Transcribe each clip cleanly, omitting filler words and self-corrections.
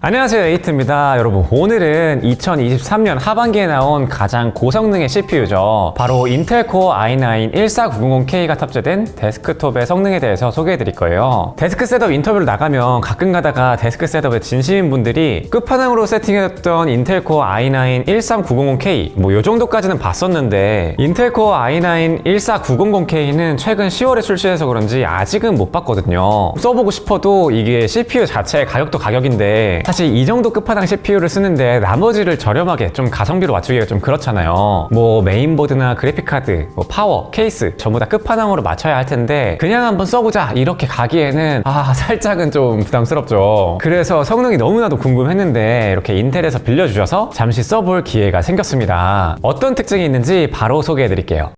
안녕하세요, 에이트입니다. 여러분, 오늘은 2023년 하반기에 나온 가장 고성능의 CPU죠. 바로 인텔 코어 i9 14900K가 탑재된 데스크톱의 성능에 대해서 소개해드릴 거예요. 데스크 셋업 인터뷰를 나가면 가끔 가다가 데스크 셋업에 진심인 분들이 끝판왕으로 세팅해뒀던 인텔 코어 i9 13900K 요 정도까지는 봤었는데 인텔 코어 i9 14900K는 최근 10월에 출시해서 그런지 아직은 못 봤거든요. 써보고 싶어도 이게 CPU 자체의 가격도 가격인데 사실 이 정도 끝판왕 CPU를 쓰는데 나머지를 저렴하게 좀 가성비로 맞추기가 좀 그렇잖아요. 메인보드나 그래픽카드, 파워, 케이스 전부 다 끝판왕으로 맞춰야 할 텐데 그냥 한번 써보자 이렇게 가기에는 살짝은 좀 부담스럽죠. 그래서 성능이 너무나도 궁금했는데 이렇게 인텔에서 빌려주셔서 잠시 써볼 기회가 생겼습니다. 어떤 특징이 있는지 바로 소개해드릴게요.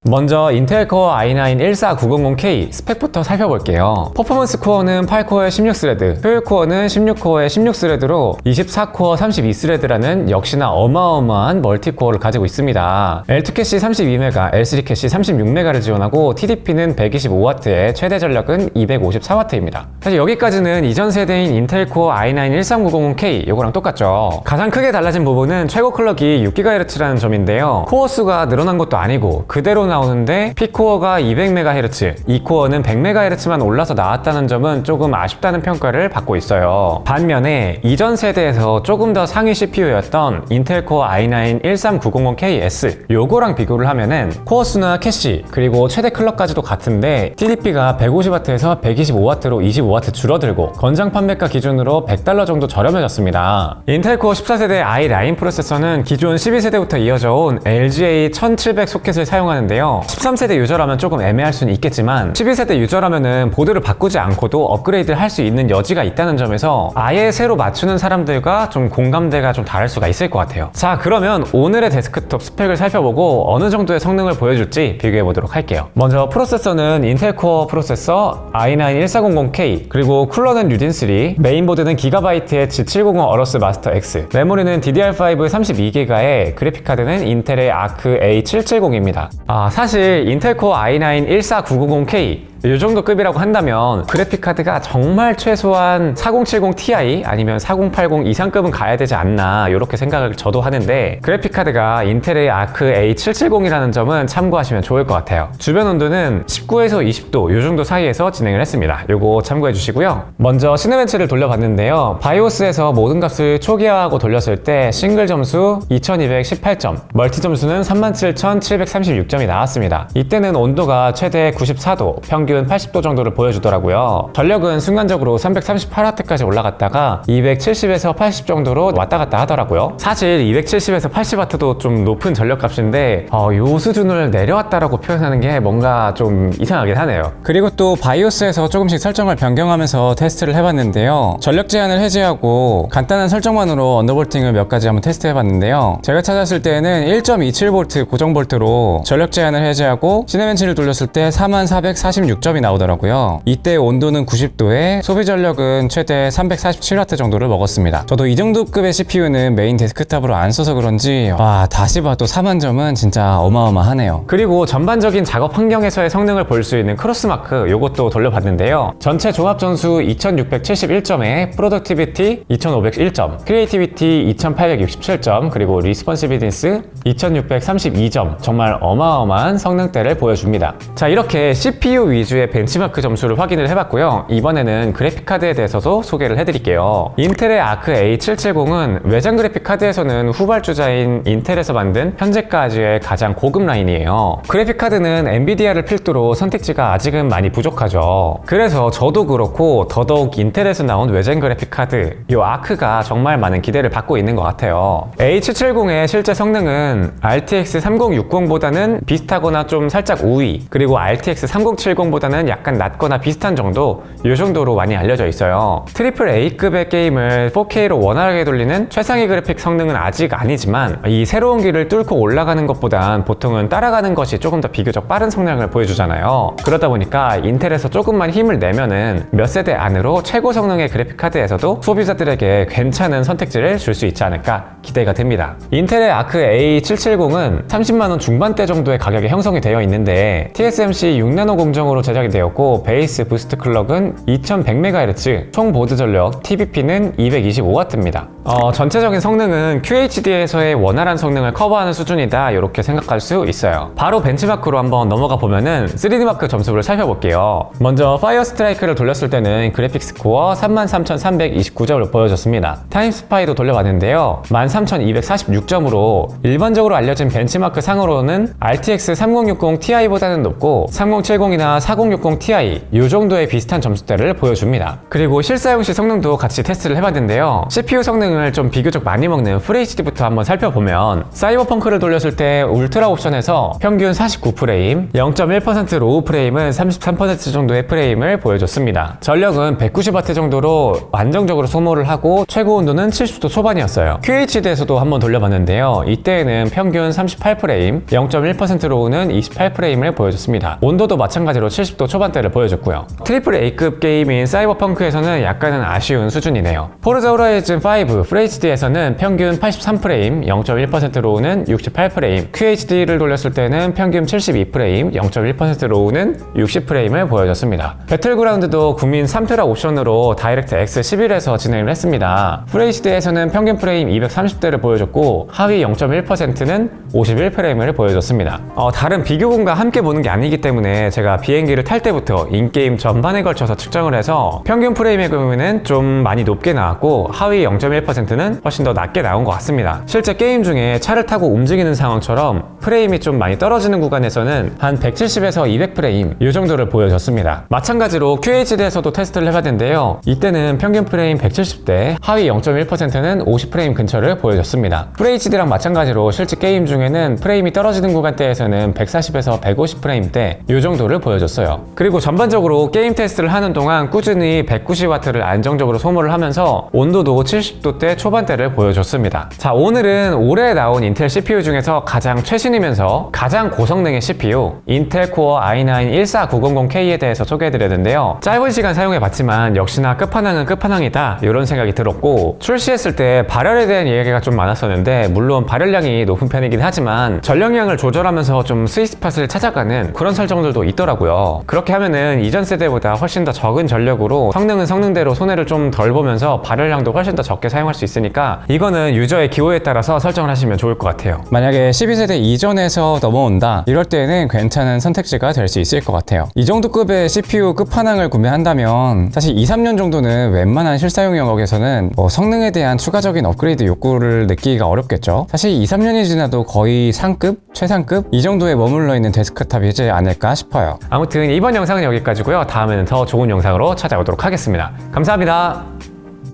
먼저 인텔 코어 i9 14900K 스펙부터 살펴볼게요. 퍼포먼스 코어는 8코어에 16스레드, 효율 코어는 16코어에 16스레드로 24코어 32스레드라는 역시나 어마어마한 멀티코어를 가지고 있습니다. L2 캐시 32메가, L3 캐시 36메가를 지원하고 TDP는 125W에 최대 전력은 254W입니다. 사실 여기까지는 이전 세대인 인텔 코어 i9 13900K 요거랑 똑같죠. 가장 크게 달라진 부분은 최고 클럭이 6GHz라는 점인데요. 코어 수가 늘어난 것도 아니고 그대로 나오는데 P코어가 200MHz, E코어는 100MHz만 올라서 나왔다는 점은 조금 아쉽다는 평가를 받고 있어요. 반면에 이전 세대에서 조금 더 상위 CPU였던 인텔 코어 i9 13900KS 요거랑 비교를 하면은 코어 수나 캐시 그리고 최대 클럭까지도 같은데 TDP가 150W에서 125W로 25W 줄어들고 건장 판매가 기준으로 $100 정도 저렴해졌습니다. 인텔 코어 14세대 i9 프로세서는 기존 12세대부터 이어져온 LGA 1700 소켓을 사용하는데요. 13세대 유저라면 조금 애매할 수는 있겠지만 12세대 유저라면은 보드를 바꾸지 않고도 업그레이드를 할 수 있는 여지가 있다는 점에서 아예 새로 맞추는 사람들과 좀 공감대가 좀 다를 수가 있을 것 같아요. 자, 그러면 오늘의 데스크톱 스펙을 살펴보고 어느 정도의 성능을 보여줄지 비교해 보도록 할게요. 먼저 프로세서는 인텔 코어 프로세서 i9 1400K, 그리고 쿨러는 유딘3, 메인보드는 기가바이트의 G700 어러스 마스터 X, 메모리는 DDR5 32기가에 그래픽카드는 인텔의 아크 A770입니다. 사실 인텔 코어 i9 14900K 이 정도 급이라고 한다면 그래픽카드가 정말 최소한 4070 Ti 아니면 4080 이상급은 가야 되지 않나 이렇게 생각을 저도 하는데 그래픽카드가 인텔의 아크 A770이라는 점은 참고하시면 좋을 것 같아요. 주변 온도는 19에서 20도 이 정도 사이에서 진행을 했습니다. 요거 참고해 주시고요. 먼저 시네벤치를 돌려봤는데요. 바이오스에서 모든 값을 초기화하고 돌렸을 때 싱글 점수 2218점, 멀티 점수는 37736점이 나왔습니다. 이때는 온도가 최대 94도, 평균 80도 정도를 보여주더라고요. 전력은 순간적으로 338W까지 올라갔다가 270에서 80 정도로 왔다 갔다 하더라고요. 사실 270에서 80W도 좀 높은 전력값인데 요 수준을 내려왔다라고 표현하는 게 뭔가 좀 이상하긴 하네요. 그리고 또 바이오스에서 조금씩 설정을 변경하면서 테스트를 해봤는데요. 전력 제한을 해제하고 간단한 설정만으로 언더볼팅을 몇 가지 한번 테스트 해봤는데요. 제가 찾았을 때는 1.27V 고정 볼트로 전력 제한을 해제하고 시네벤치를 돌렸을 때 4446점이 나오더라고요. 이때 온도는 90도에 소비 전력은 최대 347W 정도를 먹었습니다. 저도 이 정도 급의 CPU는 메인 데스크탑으로 안 써서 그런지 다시 봐도 4만점은 진짜 어마어마하네요. 그리고 전반적인 작업 환경에서의 성능을 볼 수 있는 크로스마크 요것도 돌려봤는데요. 전체 종합 점수 2671점에 프로덕티비티 2501점, 크리에이티비티 2867점, 그리고 리스폰시비니스 2632점, 정말 어마어마한 성능대를 보여줍니다. 자, 이렇게 CPU 위주의 벤치마크 점수를 확인을 해봤고요. 이번에는 그래픽카드에 대해서도 소개를 해드릴게요. 인텔의 아크 A770은 외장 그래픽카드에서는 후발주자인 인텔에서 만든 현재까지의 가장 고급 라인이에요. 그래픽카드는 엔비디아를 필두로 선택지가 아직은 많이 부족하죠. 그래서 저도 그렇고 더더욱 인텔에서 나온 외장 그래픽카드 이 아크가 정말 많은 기대를 받고 있는 것 같아요. A770의 실제 성능은 RTX 3060보다는 비슷하거나 좀 살짝 우위, 그리고 RTX 3070보다는 약간 낮거나 비슷한 정도, 이 정도로 많이 알려져 있어요. 트리플 A급의 게임을 4K로 원활하게 돌리는 최상위 그래픽 성능은 아직 아니지만 이 새로운 길을 뚫고 올라가는 것보단 보통은 따라가는 것이 조금 더 비교적 빠른 성능을 보여주잖아요. 그러다 보니까 인텔에서 조금만 힘을 내면은 몇 세대 안으로 최고 성능의 그래픽카드에서도 소비자들에게 괜찮은 선택지를 줄 수 있지 않을까 기대가 됩니다. 인텔의 아크 A770은 30만원 중반대 정도의 가격에 형성이 되어 있는데 TSMC 6나노 공정으로 제작이 되었고 베이스 부스트 클럭은 2100MHz, 총 보드 전력 TBP는 225W입니다. 전체적인 성능은 QHD에서의 원활한 성능을 커버하는 수준이다 이렇게 생각할 수 있어요. 바로 벤치마크로 한번 넘어가 보면은 3D마크 점수를 살펴볼게요. 먼저 파이어 스트라이크를 돌렸을 때는 그래픽 스코어 33,329점을 보여줬습니다. 타임스파이도 돌려봤는데요 13,246점으로 일반적으로 알려진 벤치마크 상으로는 RTX 3060 Ti보다는 높고 3070이나 4060 Ti 이 정도의 비슷한 점수대를 보여줍니다. 그리고 실사용 시 성능도 같이 테스트를 해봤는데요 CPU 성능을 좀 비교적 많이 먹는 FHD부터 한번 살펴보면 사이버펑크를 돌렸을 때 울트라 옵션에서 평균 49프레임, 0.1% 로우 프레임은 33% 정도의 프레임을 보여줬습니다. 전력은 190W 정도로 안정적으로 소모를 하고 최고 온도는 70도 초반이었어요. QHD에서도 한번 돌려봤는데요 이때에는 평균 38프레임, 0.1% 로우는 28프레임을 보여줬습니다. 온도도 마찬가지로 70도 초반대를 보여줬고요. 트리플 A급 게임인 사이버펑크에서는 약간은 아쉬운 수준이네요. 포르자 호라이즌 5 FHD에서는 평균 83프레임, 0.1% 로우는 68프레임, QHD를 돌렸을 때는 평균 72프레임, 0.1% 로우는 60프레임을 보여줬습니다. 배틀그라운드도 국민 3테라 옵션으로 다이렉트 X 11에서 진행을 했습니다. FHD에서는 평균 프레임 230대를 보여줬고 하위 0.1%는 51프레임을 보여줬습니다. 다른 비교군과 함께 보는 게 아니기 때문에 제가 비행기를 탈 때부터 인게임 전반에 걸쳐서 측정을 해서 평균 프레임의 경우에는 좀 많이 높게 나왔고 하위 0.1%는 훨씬 더 낮게 나온 것 같습니다. 실제 게임 중에 차를 타고 움직이는 상황처럼 프레임이 좀 많이 떨어지는 구간에서는 한 170에서 200프레임 이 정도를 보여줬습니다. 마찬가지로 QHD에서도 테스트를 해봤는데요 이때는 평균 프레임 170대, 하위 0.1%는 50프레임 근처를 보여줬습니다. FHD랑 마찬가지로 실제 게임 중에는 프레임이 떨어지는 구간대에서는 140에서 150프레임대 이 정도를 보여줬어요. 그리고 전반적으로 게임 테스트를 하는 동안 꾸준히 190W를 안정적으로 소모를 하면서 온도도 70도대 초반대를 보여줬습니다. 자, 오늘은 올해 나온 인텔 CPU 중에서 가장 최신이면서 가장 고성능의 CPU 인텔 코어 i9-14900K에 대해서 소개해드렸는데요 짧은 시간 사용해봤지만 역시나 끝판왕은 끝판왕이다 이런 생각이 들었고 출시했을 때 발열에 대한 이야기가 좀 많았었는데 물론 발열량이 높은 편이긴 하지만 전력량을 조절하면서 좀 스위트스팟을 찾아가는 그런 설정들도 있더라고요. 그렇게 하면은 이전 세대보다 훨씬 더 적은 전력으로 성능은 성능대로 손해를 좀 덜 보면서 발열량도 훨씬 더 적게 사용할 수 있으니까 이거는 유저의 기호에 따라서 설정을 하시면 좋을 것 같아요. 만약에 12세대 이전에서 넘어온다 이럴 때는 괜찮은 선택지가 될 수 있을 것 같아요. 이 정도 급의 CPU 끝판왕을 구매한다면 사실 2-3년 정도는 웬만한 실사용 영역에서는 성능에 대한 추가적인 업그레이드 욕구를 느끼기가 어렵겠죠. 사실 2-3년이 지나도 거의 상급, 최상급 이 정도에 머물러 있는 데스크탑이지 않을까 싶어요. 아무튼 이번 영상은 여기까지고요 다음에는 더 좋은 영상으로 찾아오도록 하겠습니다. 감사합니다.